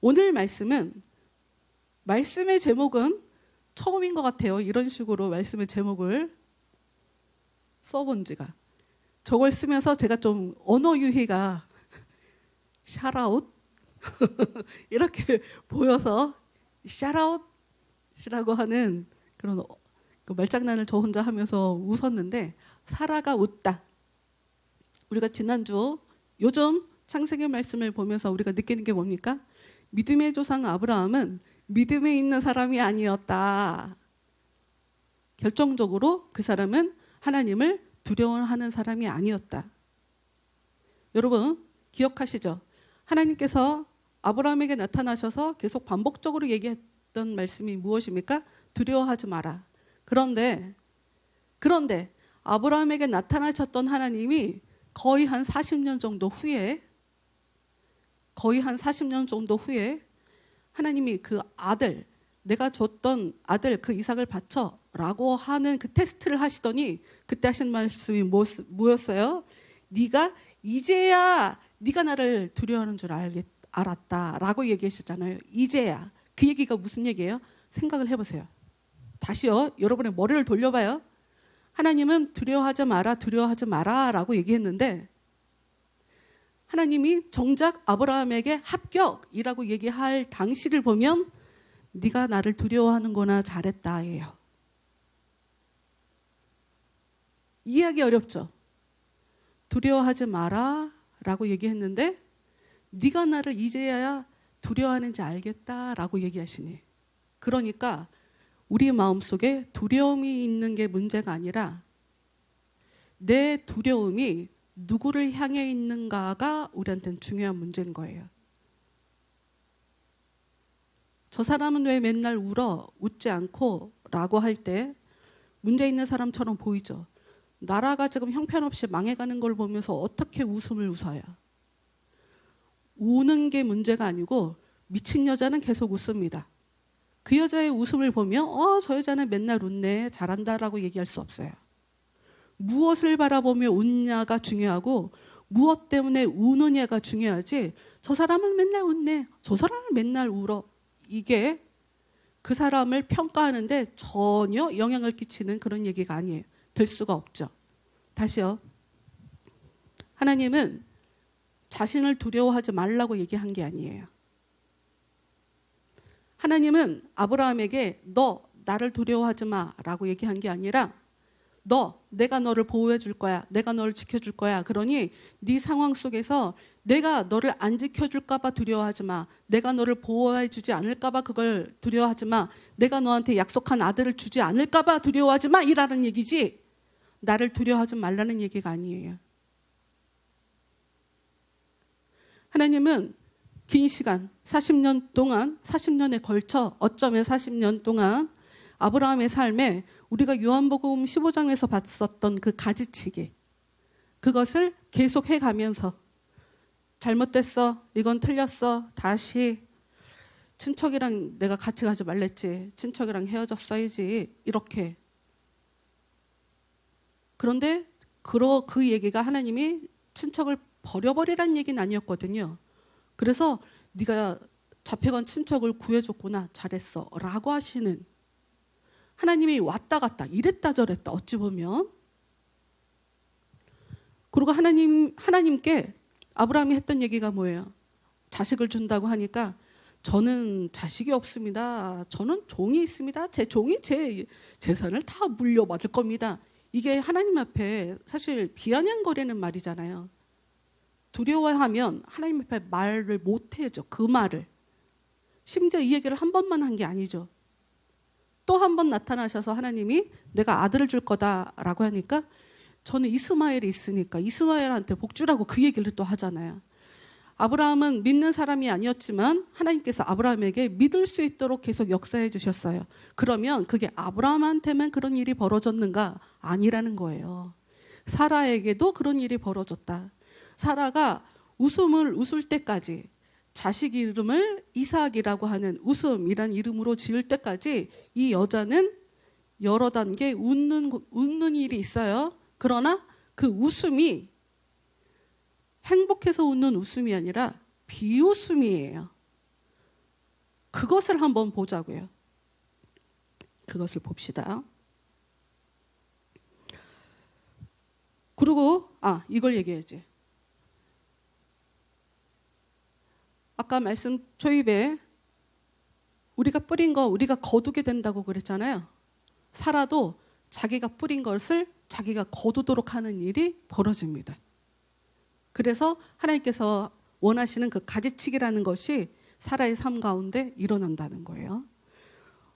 오늘 말씀의 제목은 처음인 것 같아요. 이런 식으로 말씀의 제목을 써본 지가. 저걸 쓰면서 제가 좀 언어 유희가 샤라웃 이렇게 보여서 샤라웃이라고 하는 그런 그 말장난을 저 혼자 하면서 웃었는데, 사라가 웃다. 우리가 지난주 요즘 창세기 말씀을 보면서 우리가 느끼는 게 뭡니까? 믿음의 조상 아브라함은 믿음에 있는 사람이 아니었다. 결정적으로 그 사람은 하나님을 두려워하는 사람이 아니었다. 여러분 기억하시죠? 하나님께서 아브라함에게 나타나셔서 계속 반복적으로 얘기했던 말씀이 무엇입니까? 두려워하지 마라. 그런데 아브라함에게 나타나셨던 하나님이 거의 한 40년 정도 후에 하나님이 그 아들, 내가 줬던 아들 그 이삭을 바쳐라고 하는 그 테스트를 하시더니 그때 하신 말씀이 뭐였어요? 이제야 네가 나를 두려워하는 줄 알았다라고 얘기하셨잖아요. 이제야. 그 얘기가 무슨 얘기예요? 생각을 해보세요. 다시요. 여러분의 머리를 돌려봐요. 하나님은 두려워하지 마라 라고 얘기했는데, 하나님이 정작 아브라함에게 합격이라고 얘기할 당시를 보면 네가 나를 두려워하는구나, 잘했다예요. 이해하기 어렵죠? 두려워하지 마라 라고 얘기했는데 네가 나를 이제야 두려워하는지 알겠다라고 얘기하시니, 그러니까 우리 마음속에 두려움이 있는 게 문제가 아니라 내 두려움이 누구를 향해 있는가가 우리한테는 중요한 문제인 거예요. 저 사람은 왜 맨날 웃지 않고 라고 할 때 문제 있는 사람처럼 보이죠. 나라가 지금 형편없이 망해가는 걸 보면서 어떻게 웃음을 웃어요? 우는 게 문제가 아니고 미친 여자는 계속 웃습니다. 그 여자의 웃음을 보면 저 여자는 맨날 웃네, 잘한다라고 얘기할 수 없어요. 무엇을 바라보며 웃냐가 중요하고 무엇 때문에 우느냐가 중요하지, 저 사람은 맨날 웃네, 저 사람은 맨날 울어, 이게 그 사람을 평가하는데 전혀 영향을 끼치는 그런 얘기가 아니에요. 될 수가 없죠. 다시요. 하나님은 자신을 두려워하지 말라고 얘기한 게 아니에요. 하나님은 아브라함에게 너 나를 두려워하지 마라고 얘기한 게 아니라 내가 너를 보호해 줄 거야, 내가 너를 지켜줄 거야. 그러니 네 상황 속에서 내가 너를 안 지켜줄까 봐 두려워하지 마, 내가 너를 보호해 주지 않을까 봐 그걸 두려워하지 마, 내가 너한테 약속한 아들을 주지 않을까 봐 두려워하지 마, 이라는 얘기지 나를 두려워하지 말라는 얘기가 아니에요. 하나님은 긴 시간 40년에 걸쳐, 어쩌면 40년 동안 아브라함의 삶에 우리가 요한복음 15장에서 봤었던 그 가지치기, 그것을 계속 해가면서 잘못됐어, 이건 틀렸어, 다시 친척이랑 내가 같이 가지 말랬지, 친척이랑 헤어졌어야지, 이렇게. 그런데 그 얘기가 하나님이 친척을 버려버리라는 얘기는 아니었거든요. 그래서 네가 잡혀간 친척을 구해줬구나, 잘했어 라고 하시는 하나님이 왔다 갔다 이랬다 저랬다 어찌 보면. 그리고 하나님께 아브라함이 했던 얘기가 뭐예요? 자식을 준다고 하니까 저는 자식이 없습니다, 저는 종이 있습니다, 제 종이 제 재산을 다 물려받을 겁니다. 이게 하나님 앞에 사실 비아냥거리는 말이잖아요. 두려워하면 하나님 앞에 말을 못해죠. 그 말을. 심지어 이 얘기를 한 번만 한 게 아니죠. 또 한 번 나타나셔서 하나님이 내가 아들을 줄 거다라고 하니까 저는 이스마엘이 있으니까 이스마엘한테 복 주라고 그 얘기를 또 하잖아요. 아브라함은 믿는 사람이 아니었지만 하나님께서 아브라함에게 믿을 수 있도록 계속 역사해 주셨어요. 그러면 그게 아브라함한테만 그런 일이 벌어졌는가? 아니라는 거예요. 사라에게도 그런 일이 벌어졌다. 사라가 웃음을 웃을 때까지, 자식 이름을 이삭이라고 하는 웃음이란 이름으로 지을 때까지 이 여자는 여러 단계 웃는 일이 있어요. 그러나 그 웃음이 행복해서 웃는 웃음이 아니라 비웃음이에요. 그것을 한번 보자고요. 그것을 봅시다. 그리고 이걸 얘기해야지. 아까 말씀 초입에 우리가 뿌린 거 우리가 거두게 된다고 그랬잖아요. 사라도 자기가 뿌린 것을 자기가 거두도록 하는 일이 벌어집니다. 그래서 하나님께서 원하시는 그 가지치기라는 것이 사라의 삶 가운데 일어난다는 거예요.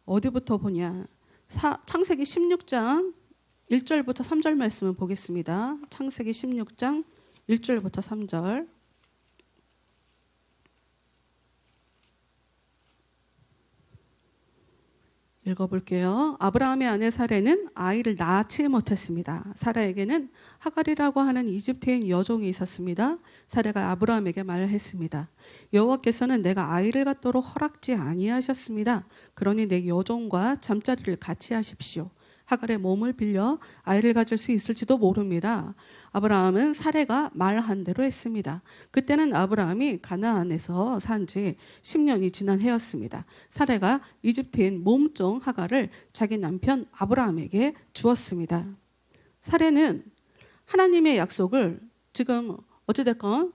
어디부터 보냐? 창세기 16장 1절부터 3절 말씀을 보겠습니다. 창세기 16장 1절부터 3절. 읽어볼게요. 아브라함의 아내 사레는 아이를 낳지 못했습니다. 사라에게는 하갈이라고 하는 이집트인 여종이 있었습니다. 사레가 아브라함에게 말을 했습니다. 여호와께서는 내가 아이를 갖도록 허락지 아니하셨습니다. 그러니 내 여종과 잠자리를 같이 하십시오. 하갈의 몸을 빌려 아이를 가질 수 있을지도 모릅니다. 아브라함은 사레가 말한 대로 했습니다. 그때는 아브라함이 가나안에서 산 지 10년이 지난 해였습니다. 사레가 이집트인 몸종 하갈을 자기 남편 아브라함에게 주었습니다. 사레는 하나님의 약속을 지금 어찌됐건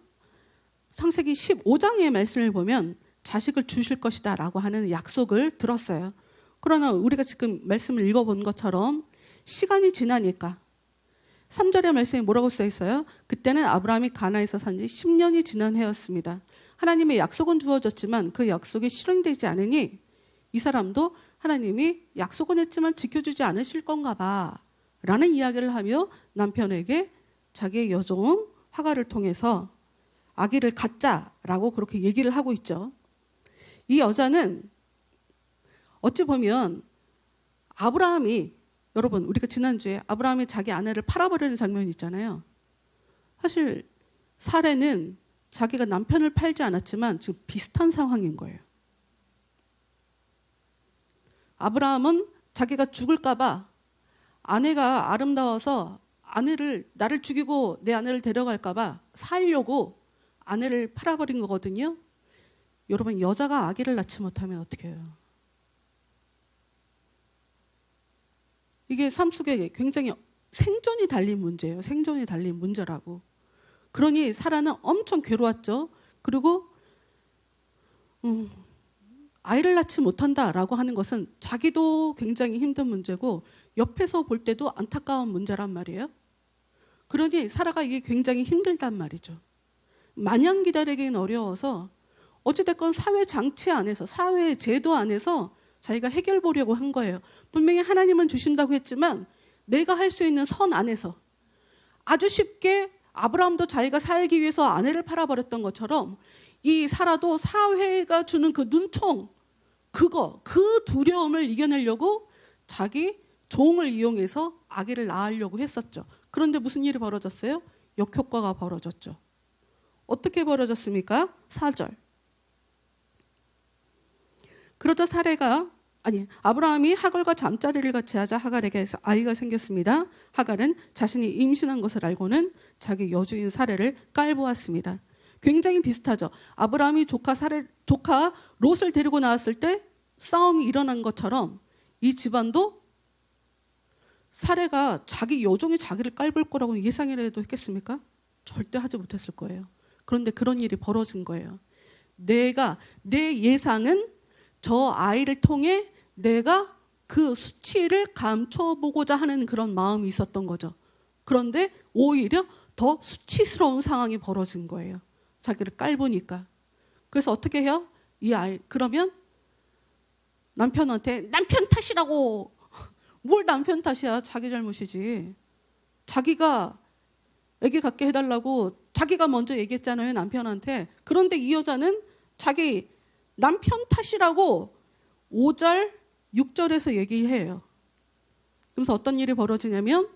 창세기 15장의 말씀을 보면 자식을 주실 것이다 라고 하는 약속을 들었어요. 그러나 우리가 지금 말씀을 읽어본 것처럼 시간이 지나니까 3절의 말씀에 뭐라고 써 있어요? 그때는 아브라함이 가나안에서 산 지 10년이 지난 해였습니다. 하나님의 약속은 주어졌지만 그 약속이 실행되지 않으니 이 사람도 하나님이 약속은 했지만 지켜주지 않으실 건가 봐 라는 이야기를 하며 남편에게 자기의 여종 하갈을 통해서 아기를 갖자라고 그렇게 얘기를 하고 있죠. 이 여자는 어찌 보면 아브라함이, 여러분 우리가 지난주에 아브라함이 자기 아내를 팔아버리는 장면이 있잖아요. 사실 사레는 자기가 남편을 팔지 않았지만 지금 비슷한 상황인 거예요. 아브라함은 자기가 죽을까 봐 아내가 아름다워서 나를 죽이고 내 아내를 데려갈까 봐 살려고 아내를 팔아버린 거거든요. 여러분 여자가 아기를 낳지 못하면 어떻게 해요? 이게 삶 속에 굉장히 생존이 달린 문제예요. 생존이 달린 문제라고. 그러니 사라는 엄청 괴로웠죠. 그리고 아이를 낳지 못한다라고 하는 것은 자기도 굉장히 힘든 문제고 옆에서 볼 때도 안타까운 문제란 말이에요. 그러니 사라가 이게 굉장히 힘들단 말이죠. 마냥 기다리기는 어려워서 어찌됐건 사회 장치 안에서, 사회 제도 안에서 자기가 해결 보려고 한 거예요. 분명히 하나님은 주신다고 했지만 내가 할 수 있는 선 안에서 아주 쉽게 아브라함도 자기가 살기 위해서 아내를 팔아버렸던 것처럼 이 사라도 사회가 주는 그 눈총, 그 두려움을 이겨내려고 자기 종을 이용해서 아기를 낳으려고 했었죠. 그런데 무슨 일이 벌어졌어요? 역효과가 벌어졌죠. 어떻게 벌어졌습니까? 4절. 그러자 아브라함이 하갈과 잠자리를 같이 하자 하갈에게 아이가 생겼습니다. 하갈은 자신이 임신한 것을 알고는 자기 여주인 사레를 깔보았습니다. 굉장히 비슷하죠. 아브라함이 조카 롯을 데리고 나왔을 때 싸움이 일어난 것처럼 이 집안도 사레가 자기 여종이 자기를 깔볼 거라고 예상이라도 했겠습니까? 절대 하지 못했을 거예요. 그런데 그런 일이 벌어진 거예요. 내 예상은 저 아이를 통해 내가 그 수치를 감춰보고자 하는 그런 마음이 있었던 거죠. 그런데 오히려 더 수치스러운 상황이 벌어진 거예요. 자기를 깔보니까. 그래서 어떻게 해요? 이 아이, 그러면 남편한테 남편 탓이라고. 뭘 남편 탓이야? 자기 잘못이지. 자기가 애기 갖게 해달라고 자기가 먼저 얘기했잖아요, 남편한테. 그런데 이 여자는 자기 남편 탓이라고 5절, 6절에서 얘기해요. 그래서 어떤 일이 벌어지냐면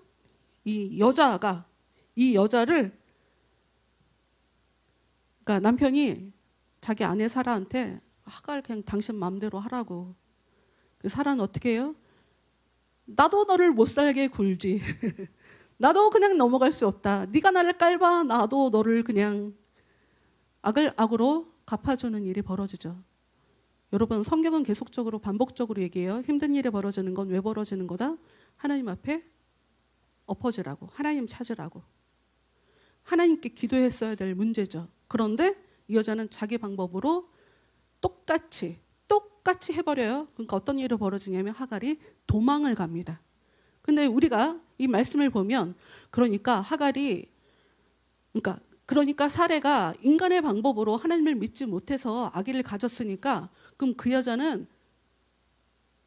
이 여자를 그러니까 남편이 자기 아내 사라한테 하갈 그냥 당신 마음대로 하라고. 사라는 어떻게 해요? 나도 너를 못 살게 굴지. 나도 그냥 넘어갈 수 없다. 네가 나를 깔봐. 나도 너를 그냥 악을 악으로 갚아주는 일이 벌어지죠. 여러분 성경은 계속적으로 반복적으로 얘기해요. 힘든 일이 벌어지는 건 왜 벌어지는 거다? 하나님 앞에 엎어지라고, 하나님 찾으라고. 하나님께 기도했어야 될 문제죠. 그런데 이 여자는 자기 방법으로 똑같이 해버려요. 그러니까 어떤 일이 벌어지냐면 하갈이 도망을 갑니다. 근데 우리가 이 말씀을 보면 그러니까 사례가 인간의 방법으로 하나님을 믿지 못해서 아기를 가졌으니까 그럼 그 여자는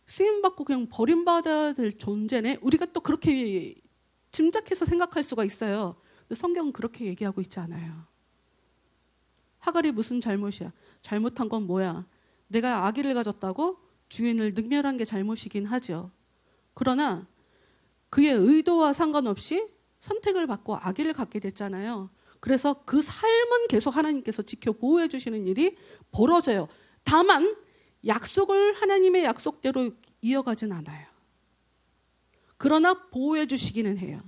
쓰임받고 그냥 버림받아야 될 존재네. 우리가 또 그렇게 짐작해서 생각할 수가 있어요. 근데 성경은 그렇게 얘기하고 있지 않아요. 하갈이 무슨 잘못이야? 잘못한 건 뭐야? 내가 아기를 가졌다고 주인을 능멸한 게 잘못이긴 하죠. 그러나 그의 의도와 상관없이 선택을 받고 아기를 갖게 됐잖아요. 그래서 그 삶은 계속 하나님께서 지켜 보호해 주시는 일이 벌어져요. 다만 약속을 하나님의 약속대로 이어가진 않아요. 그러나 보호해 주시기는 해요.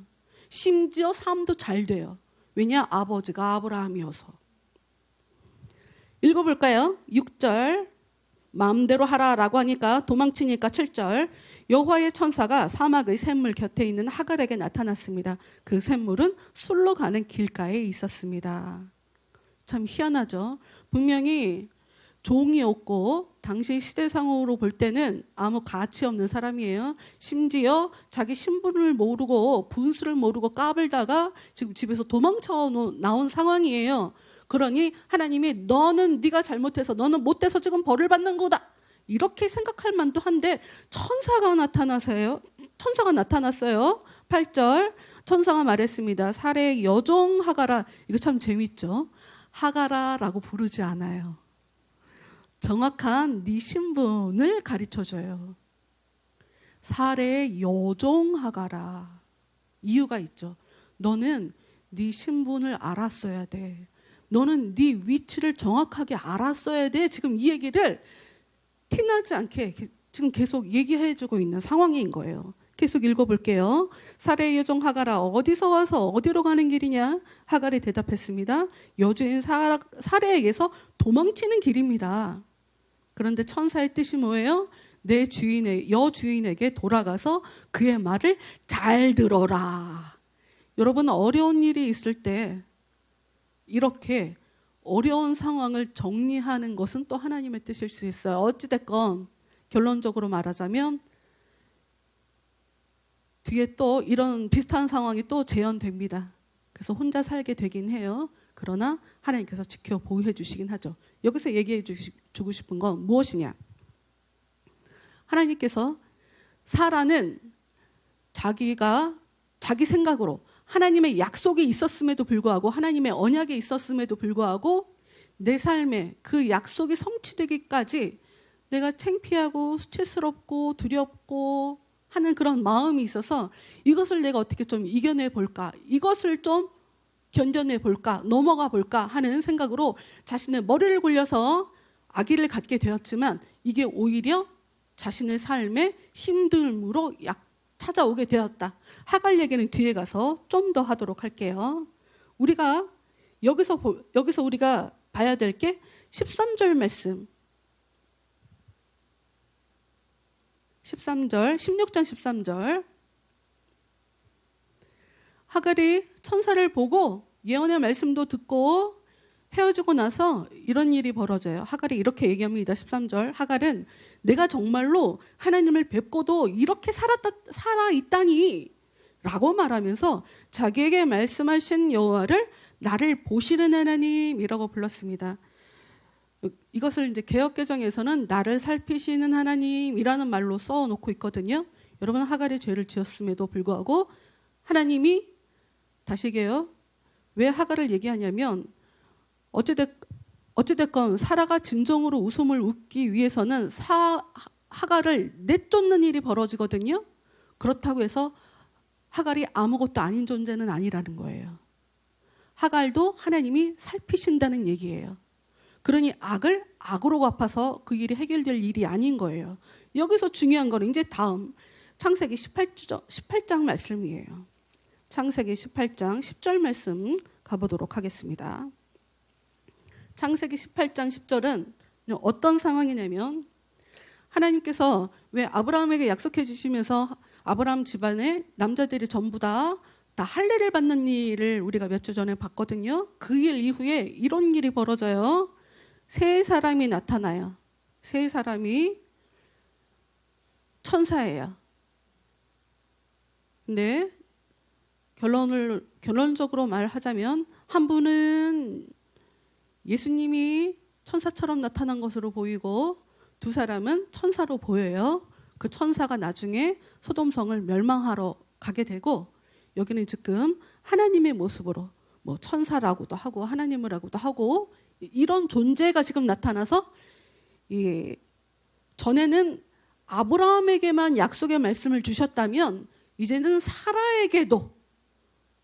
심지어 삶도 잘 돼요. 왜냐? 아버지가 아브라함이어서. 읽어볼까요? 6절 마음대로 하라라고 하니까 도망치니까 7절 여호와의 천사가 사막의 샘물 곁에 있는 하갈에게 나타났습니다. 그 샘물은 술로 가는 길가에 있었습니다. 참 희한하죠. 분명히 종이었고 당시 시대상으로 볼 때는 아무 가치 없는 사람이에요. 심지어 자기 신분을 모르고 분수를 모르고 까불다가 지금 집에서 도망쳐 나온 상황이에요. 그러니 하나님이 너는 네가 잘못해서 너는 못돼서 지금 벌을 받는 거다. 이렇게 생각할 만도 한데 천사가 나타났어요. 8절 천사가 말했습니다. 사례의 여종 하가라. 이거 참 재밌죠. 하가라라고 부르지 않아요. 정확한 네 신분을 가르쳐줘요. 사례의 여종 하가라. 이유가 있죠. 너는 네 신분을 알았어야 돼. 너는 네 위치를 정확하게 알았어야 돼. 지금 이 얘기를 티나지 않게 지금 계속 얘기해주고 있는 상황인 거예요. 계속 읽어볼게요. 사례의 여종 하갈아, 어디서 와서 어디로 가는 길이냐? 하갈이 대답했습니다. 여주인 사례에게서 도망치는 길입니다. 그런데 천사의 뜻이 뭐예요? 내 여주인에게 돌아가서 그의 말을 잘 들어라. 여러분, 어려운 일이 있을 때 이렇게 어려운 상황을 정리하는 것은 또 하나님의 뜻일 수 있어요. 어찌됐건 결론적으로 말하자면 뒤에 또 이런 비슷한 상황이 또 재현됩니다. 그래서 혼자 살게 되긴 해요. 그러나 하나님께서 지켜 보호해 주시긴 하죠. 여기서 얘기해 주고 싶은 건 무엇이냐? 하나님께서 사라는 자기 생각으로 하나님의 약속이 있었음에도 불구하고 하나님의 언약이 있었음에도 불구하고 내 삶에 그 약속이 성취되기까지 내가 창피하고 수치스럽고 두렵고 하는 그런 마음이 있어서 이것을 내가 어떻게 좀 이겨내 볼까, 이것을 좀 견뎌내 볼까, 넘어가 볼까 하는 생각으로 자신의 머리를 굴려서 아기를 갖게 되었지만 이게 오히려 자신의 삶의 힘듦으로 찾아오게 되었다. 하갈 얘기는 뒤에 가서 좀 더 하도록 할게요. 우리가 여기서 우리가 봐야 될 게 13절 말씀. 16장 13절. 하갈이 천사를 보고 예언의 말씀도 듣고 헤어지고 나서 이런 일이 벌어져요. 하갈이 이렇게 얘기합니다. 13절. 하갈은 내가 정말로 하나님을 뵙고도 이렇게 살아있다니 라고 말하면서 자기에게 말씀하신 여호와를 나를 보시는 하나님이라고 불렀습니다. 이것을 이제 개역개정에서는 나를 살피시는 하나님이라는 말로 써놓고 있거든요. 여러분, 하갈이 죄를 지었음에도 불구하고 하나님이, 다시 얘기해요. 왜 하갈을 얘기하냐면 어찌됐건 사라가 진정으로 웃음을 웃기 위해서는 하갈을 내쫓는 일이 벌어지거든요. 그렇다고 해서 하갈이 아무것도 아닌 존재는 아니라는 거예요. 하갈도 하나님이 살피신다는 얘기예요. 그러니 악을 악으로 갚아서 그 일이 해결될 일이 아닌 거예요. 여기서 중요한 거는 이제 다음 창세기 18장 말씀이에요. 창세기 18장 10절 말씀 가보도록 하겠습니다. 창세기 18장 10절은 어떤 상황이냐면 하나님께서 왜 아브라함에게 약속해 주시면서 아브라함 집안의 남자들이 전부 다 할례를 받는 일을 우리가 몇 주 전에 봤거든요. 그 일 이후에 이런 일이 벌어져요. 세 사람이 나타나요. 세 사람이 천사예요. 근데 결론적으로 말하자면 한 분은 예수님이 천사처럼 나타난 것으로 보이고 두 사람은 천사로 보여요. 그 천사가 나중에 소돔성을 멸망하러 가게 되고 여기는 지금 하나님의 모습으로 뭐 천사라고도 하고 하나님이라고도 하고 이런 존재가 지금 나타나서 전에는 아브라함에게만 약속의 말씀을 주셨다면 이제는 사라에게도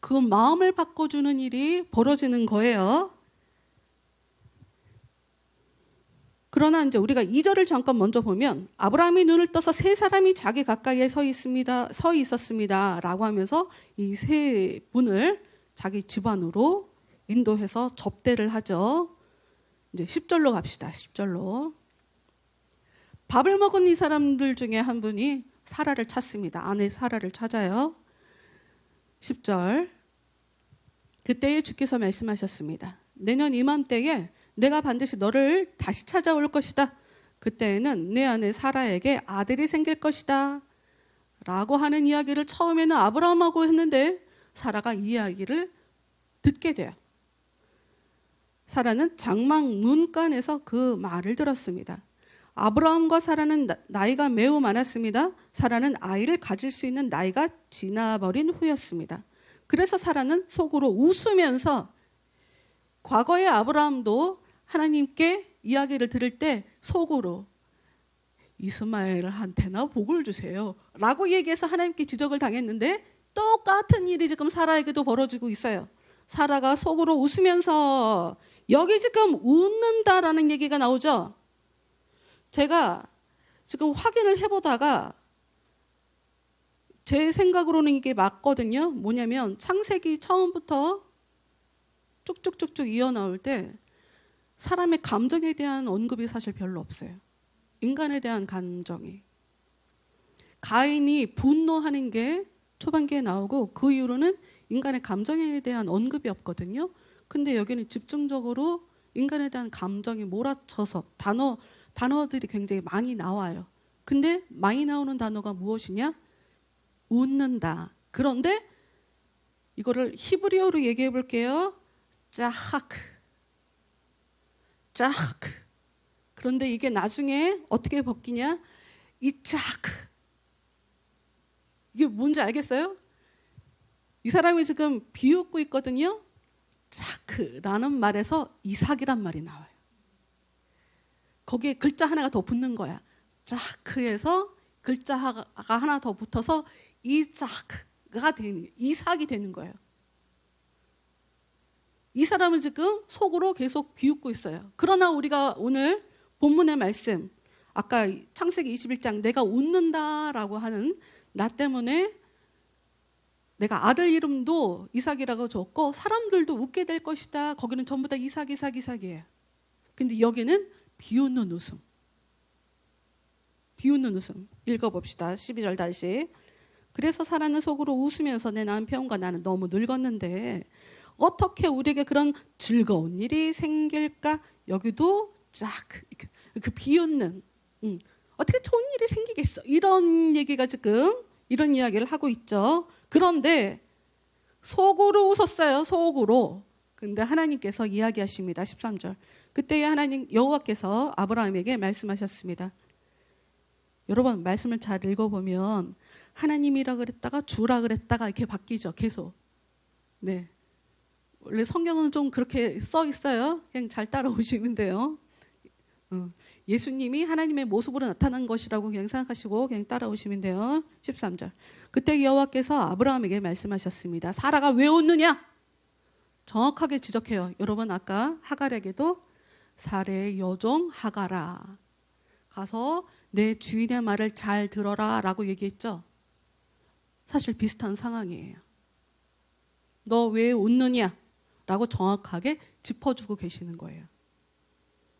그 마음을 바꿔주는 일이 벌어지는 거예요. 그러나 이제 우리가 2절을 잠깐 먼저 보면 아브라함이 눈을 떠서 세 사람이 자기 가까이에 서 있었습니다 라고 하면서 이 세 분을 자기 집안으로 인도해서 접대를 하죠. 이제 10절로 갑시다. 10절로. 밥을 먹은 이 사람들 중에 한 분이 사라를 찾습니다. 아내 사라를 찾아요. 10절. 그때에 주께서 말씀하셨습니다. 내년 이맘때에 내가 반드시 너를 다시 찾아올 것이다. 그때에는 내 아내 사라에게 아들이 생길 것이다. 라고 하는 이야기를 처음에는 아브라함하고 했는데 사라가 이 이야기를 듣게 돼요. 사라는 장막 문간에서 그 말을 들었습니다. 아브라함과 사라는 나이가 매우 많았습니다. 사라는 아이를 가질 수 있는 나이가 지나버린 후였습니다. 그래서 사라는 속으로 웃으면서 과거의 아브라함도 하나님께 이야기를 들을 때 속으로 이스마엘한테나 복을 주세요 라고 얘기해서 하나님께 지적을 당했는데 똑같은 일이 지금 사라에게도 벌어지고 있어요. 사라가 속으로 웃으면서 여기 지금 웃는다라는 얘기가 나오죠. 제가 지금 확인을 해보다가 제 생각으로는 이게 맞거든요. 뭐냐면 창세기 처음부터 쭉쭉쭉쭉 이어나올 때 사람의 감정에 대한 언급이 사실 별로 없어요. 인간에 대한 감정이. 가인이 분노하는 게 초반기에 나오고 그 이후로는 인간의 감정에 대한 언급이 없거든요. 근데 여기는 집중적으로 인간에 대한 감정이 몰아쳐서 단어들이 굉장히 많이 나와요. 근데 많이 나오는 단어가 무엇이냐? 웃는다. 그런데 이거를 히브리어로 얘기해 볼게요. 짜하크. 그런데 이게 나중에 어떻게 바뀌냐? 이차크. 이게 뭔지 알겠어요? 이 사람이 지금 비웃고 있거든요. 차크라는 말에서 이삭이란 말이 나와요. 거기에 글자 하나가 더 붙는 거야. 차크에서 글자가 하나 더 붙어서 이삭이 되는 거예요. 이 사람은 지금 속으로 계속 비웃고 있어요. 그러나 우리가 오늘 본문의 말씀, 아까 창세기 21장 내가 웃는다라고 하는 나 때문에 내가 아들 이름도 이삭이라고 줬고 사람들도 웃게 될 것이다. 거기는 전부 다 이삭이에요. 근데 여기는 비웃는 웃음. 읽어봅시다. 12절 다시. 그래서 사라는 속으로 웃으면서 내 남편과 나는 너무 늙었는데 어떻게 우리에게 그런 즐거운 일이 생길까? 여기도 그 비웃는 어떻게 좋은 일이 생기겠어? 이런 얘기가 지금 이런 이야기를 하고 있죠. 그런데 속으로 웃었어요. 속으로. 근데 하나님께서 이야기하십니다. 13절. 그때에 하나님 여호와께서 아브라함에게 말씀하셨습니다. 여러분 말씀을 잘 읽어보면 하나님이라 그랬다가 주라 그랬다가 이렇게 바뀌죠. 계속. 네. 원래 성경은 좀 그렇게 써 있어요. 그냥 잘 따라오시면 돼요. 예수님이 하나님의 모습으로 나타난 것이라고 그냥 생각하시고 그냥 따라오시면 돼요. 13절. 그때 여호와께서 아브라함에게 말씀하셨습니다. 사라가 왜 웃느냐? 정확하게 지적해요. 여러분 아까 하갈에게도 사레의 여종 하갈아 가서 내 주인의 말을 잘 들어라 라고 얘기했죠. 사실 비슷한 상황이에요. 너 왜 웃느냐? 라고 정확하게 짚어주고 계시는 거예요.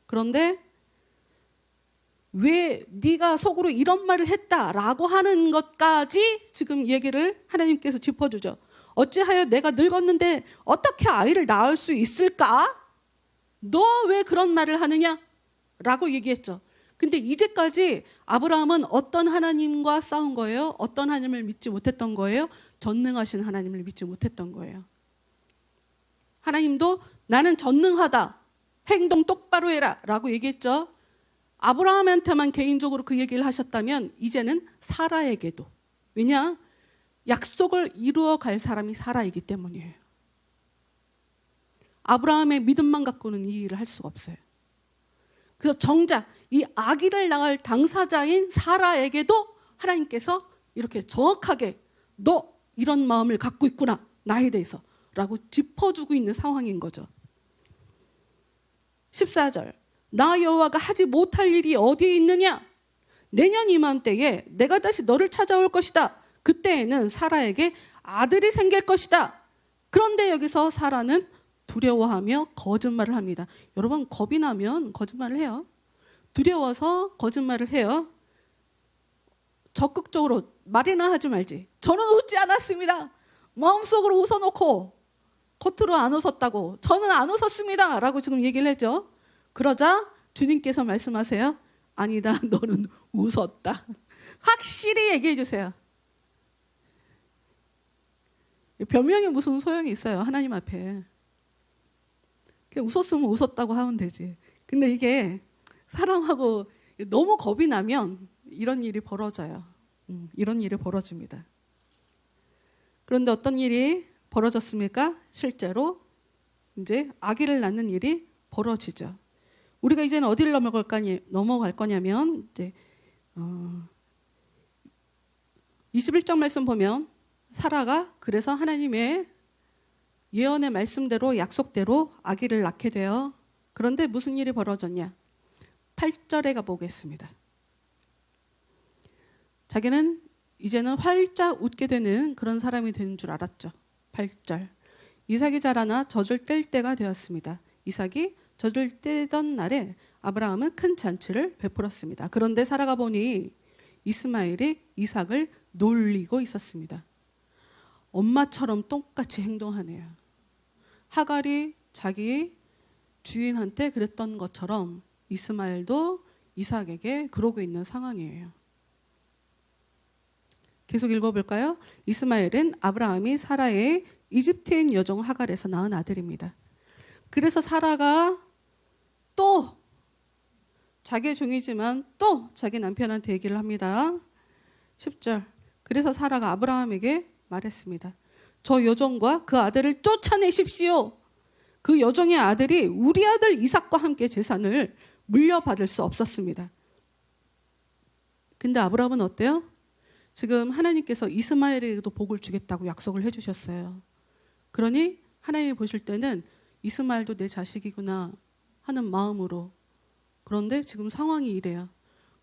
그런데 왜 네가 속으로 이런 말을 했다라고 하는 것까지 지금 얘기를 하나님께서 짚어주죠. 어찌하여 내가 늙었는데 어떻게 아이를 낳을 수 있을까? 너 왜 그런 말을 하느냐? 라고 얘기했죠. 근데 이제까지 아브라함은 어떤 하나님과 싸운 거예요? 어떤 하나님을 믿지 못했던 거예요? 전능하신 하나님을 믿지 못했던 거예요. 하나님도 나는 전능하다. 행동 똑바로 해라 라고 얘기했죠. 아브라함한테만 개인적으로 그 얘기를 하셨다면 이제는 사라에게도. 왜냐? 약속을 이루어 갈 사람이 사라이기 때문이에요. 아브라함의 믿음만 갖고는 이 일을 할 수가 없어요. 그래서 정작 이 아기를 낳을 당사자인 사라에게도 하나님께서 이렇게 정확하게 너 이런 마음을 갖고 있구나 나에 대해서 라고 짚어주고 있는 상황인 거죠. 14절 나 여호와가 하지 못할 일이 어디에 있느냐? 내년 이맘때에 내가 다시 너를 찾아올 것이다. 그때에는 사라에게 아들이 생길 것이다. 그런데 여기서 사라는 두려워하며 거짓말을 합니다. 여러분 겁이 나면 거짓말을 해요. 두려워서 거짓말을 해요. 적극적으로 말이나 하지 말지. 저는 웃지 않았습니다. 마음속으로 웃어놓고 겉으로 안 웃었다고. 저는 안 웃었습니다. 라고 지금 얘기를 했죠. 그러자 주님께서 말씀하세요. 아니다. 너는 웃었다. 확실히 얘기해 주세요. 변명이 무슨 소용이 있어요. 하나님 앞에. 그냥 웃었으면 웃었다고 하면 되지. 근데 이게 사람하고 너무 겁이 나면 이런 일이 벌어져요. 이런 일이 벌어집니다. 그런데 어떤 일이 벌어졌습니까? 실제로 이제 아기를 낳는 일이 벌어지죠. 우리가 이제는 어디를 넘어갈 거냐면 이제 21장 말씀 보면 사라가 그래서 하나님의 예언의 말씀대로 약속대로 아기를 낳게 돼요. 그런데 무슨 일이 벌어졌냐? 8절에 가보겠습니다. 자기는 이제는 활짝 웃게 되는 그런 사람이 되는 줄 알았죠. 8절 이삭이 자라나 젖을 뗄 때가 되었습니다. 이삭이 젖을 떼던 날에 아브라함은 큰 잔치를 베풀었습니다. 그런데 사라가 보니 이스마엘이 이삭을 놀리고 있었습니다. 엄마처럼 똑같이 행동하네요. 하갈이 자기 주인한테 그랬던 것처럼 이스마엘도 이삭에게 그러고 있는 상황이에요. 계속 읽어볼까요? 이스마엘은 아브라함이 사라의 이집트인 여종 하갈에서 낳은 아들입니다. 그래서 사라가 또 자기의 종이지만 또 자기 남편한테 얘기를 합니다. 10절 그래서 사라가 아브라함에게 말했습니다. 저 여종과 그 아들을 쫓아내십시오. 그 여종의 아들이 우리 아들 이삭과 함께 재산을 물려받을 수 없었습니다. 근데 아브라함은 어때요? 지금 하나님께서 이스마엘에게도 복을 주겠다고 약속을 해주셨어요. 그러니 하나님이 보실 때는 이스마엘도 내 자식이구나 하는 마음으로. 그런데 지금 상황이 이래요.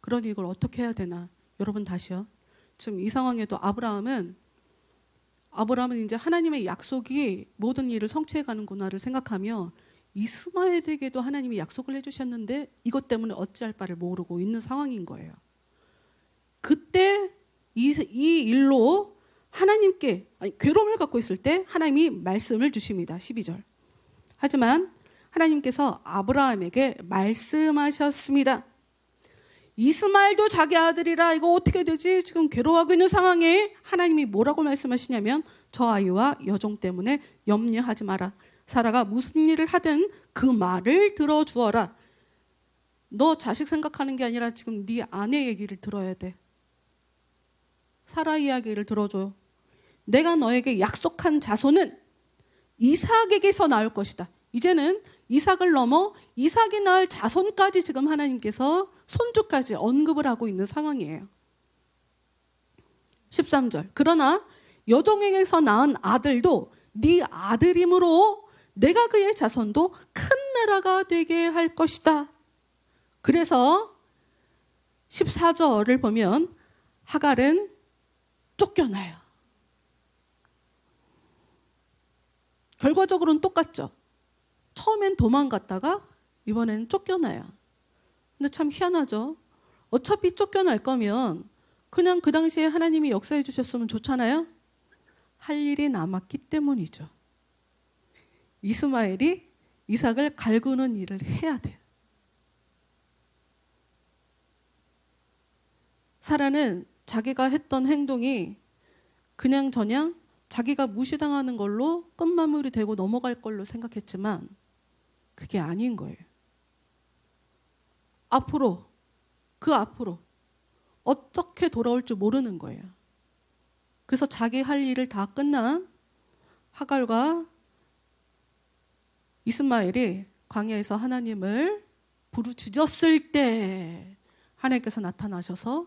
그러니 이걸 어떻게 해야 되나? 여러분 다시요. 지금 이 상황에도 아브라함은 이제 하나님의 약속이 모든 일을 성취해 가는구나를 생각하며 이스마엘에게도 하나님이 약속을 해주셨는데 이것 때문에 어찌할 바를 모르고 있는 상황인 거예요. 그때 이 일로 하나님께 괴로움을 갖고 있을 때 하나님이 말씀을 주십니다. 12절 하지만 하나님께서 아브라함에게 말씀하셨습니다. 이스마엘도 자기 아들이라 이거 어떻게 되지? 지금 괴로워하고 있는 상황에 하나님이 뭐라고 말씀하시냐면 저 아이와 여종 때문에 염려하지 마라. 사라가 무슨 일을 하든 그 말을 들어주어라. 너 자식 생각하는 게 아니라 지금 네 아내 얘기를 들어야 돼. 사라 이야기를 들어줘. 내가 너에게 약속한 자손은 이삭에게서 나올 것이다. 이제는 이삭을 넘어 이삭이 낳을 자손까지 지금 하나님께서 손주까지 언급을 하고 있는 상황이에요. 13절 그러나 여종에게서 낳은 아들도 네 아들이므로 내가 그의 자손도 큰 나라가 되게 할 것이다. 그래서 14절을 보면 하갈은 쫓겨나요. 결과적으로는 똑같죠. 처음엔 도망갔다가 이번에는 쫓겨나요. 근데 참 희한하죠. 어차피 쫓겨날 거면 그냥 그 당시에 하나님이 역사해 주셨으면 좋잖아요. 할 일이 남았기 때문이죠. 이스마엘이 이삭을 갈구는 일을 해야 돼요. 사라는 자기가 했던 행동이 그냥저냥 자기가 무시당하는 걸로 끝마무리 되고 넘어갈 걸로 생각했지만 그게 아닌 거예요. 그 앞으로 어떻게 돌아올 줄 모르는 거예요. 그래서 자기 할 일을 다 끝난 하갈과 이스마엘이 광야에서 하나님을 부르짖었을 때 하나님께서 나타나셔서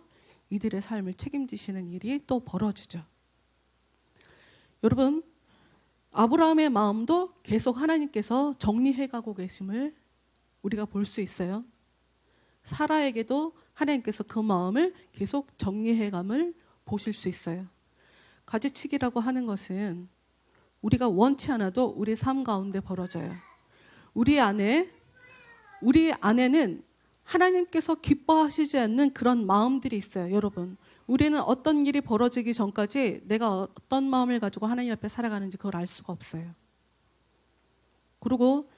이들의 삶을 책임지시는 일이 또 벌어지죠. 여러분, 아브라함의 마음도 계속 하나님께서 정리해가고 계심을 우리가 볼 수 있어요. 사라에게도 하나님께서 그 마음을 계속 정리해감을 보실 수 있어요. 가지치기라고 하는 것은 우리가 원치 않아도 우리 삶 가운데 벌어져요. 우리 안에는 하나님께서 기뻐하시지 않는 그런 마음들이 있어요. 여러분, 우리는 어떤 일이 벌어지기 전까지 내가 어떤 마음을 가지고 하나님 앞에 살아가는지 그걸 알 수가 없어요. 그리고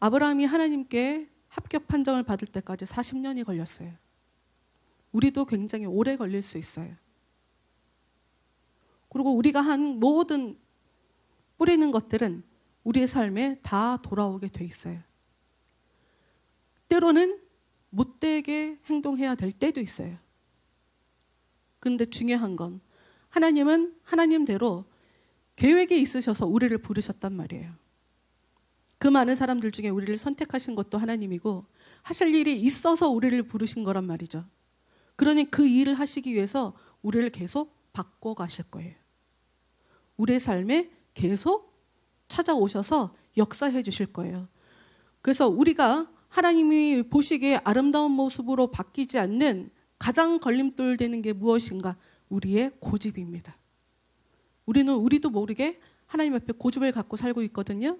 아브라함이 하나님께 합격 판정을 받을 때까지 40년이 걸렸어요. 우리도 굉장히 오래 걸릴 수 있어요. 그리고 우리가 한 모든 뿌리는 것들은 우리의 삶에 다 돌아오게 돼 있어요. 때로는 못되게 행동해야 될 때도 있어요. 그런데 중요한 건 하나님은 하나님대로 계획이 있으셔서 우리를 부르셨단 말이에요. 그 많은 사람들 중에 우리를 선택하신 것도 하나님이고 하실 일이 있어서 우리를 부르신 거란 말이죠. 그러니 그 일을 하시기 위해서 우리를 계속 바꿔가실 거예요. 우리의 삶에 계속 찾아오셔서 역사해 주실 거예요. 그래서 우리가 하나님이 보시기에 아름다운 모습으로 바뀌지 않는 가장 걸림돌 되는 게 무엇인가? 우리의 고집입니다. 우리도 모르게 하나님 앞에 고집을 갖고 살고 있거든요.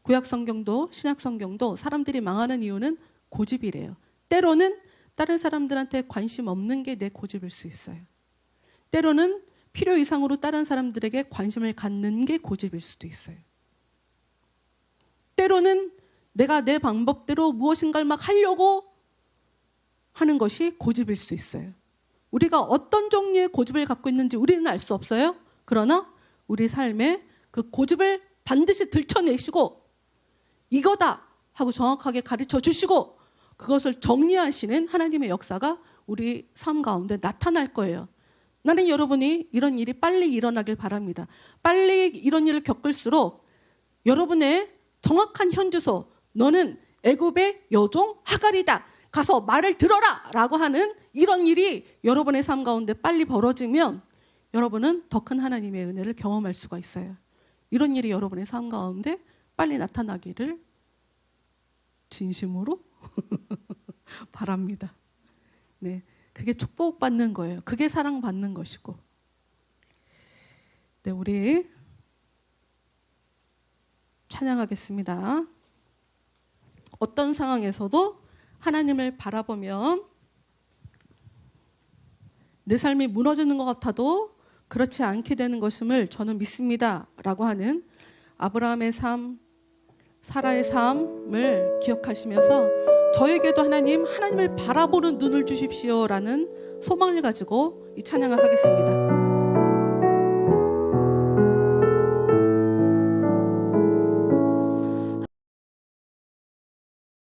구약 성경도 신약 성경도 사람들이 망하는 이유는 고집이래요. 때로는 다른 사람들한테 관심 없는 게 내 고집일 수 있어요. 때로는 필요 이상으로 다른 사람들에게 관심을 갖는 게 고집일 수도 있어요. 때로는 내가 내 방법대로 무엇인가를 막 하려고 하는 것이 고집일 수 있어요. 우리가 어떤 종류의 고집을 갖고 있는지 우리는 알 수 없어요. 그러나 우리 삶에 그 고집을 반드시 들춰내시고 이거다 하고 정확하게 가르쳐 주시고 그것을 정리하시는 하나님의 역사가 우리 삶 가운데 나타날 거예요. 나는 여러분이 이런 일이 빨리 일어나길 바랍니다. 빨리 이런 일을 겪을수록 여러분의 정확한 현주소, 너는 애굽의 여종 하갈이다. 가서 말을 들어라 라고 하는 이런 일이 여러분의 삶 가운데 빨리 벌어지면 여러분은 더 큰 하나님의 은혜를 경험할 수가 있어요. 이런 일이 여러분의 삶 가운데 빨리 나타나기를 진심으로 바랍니다. 네, 그게 축복받는 거예요. 그게 사랑받는 것이고. 네, 우리 찬양하겠습니다. 어떤 상황에서도 하나님을 바라보면 내 삶이 무너지는 것 같아도 그렇지 않게 되는 것임을 저는 믿습니다 라고 하는 아브라함의 삶, 사라의 삶을 기억하시면서 저에게도 하나님을 바라보는 눈을 주십시오 라는 소망을 가지고 이 찬양을 하겠습니다.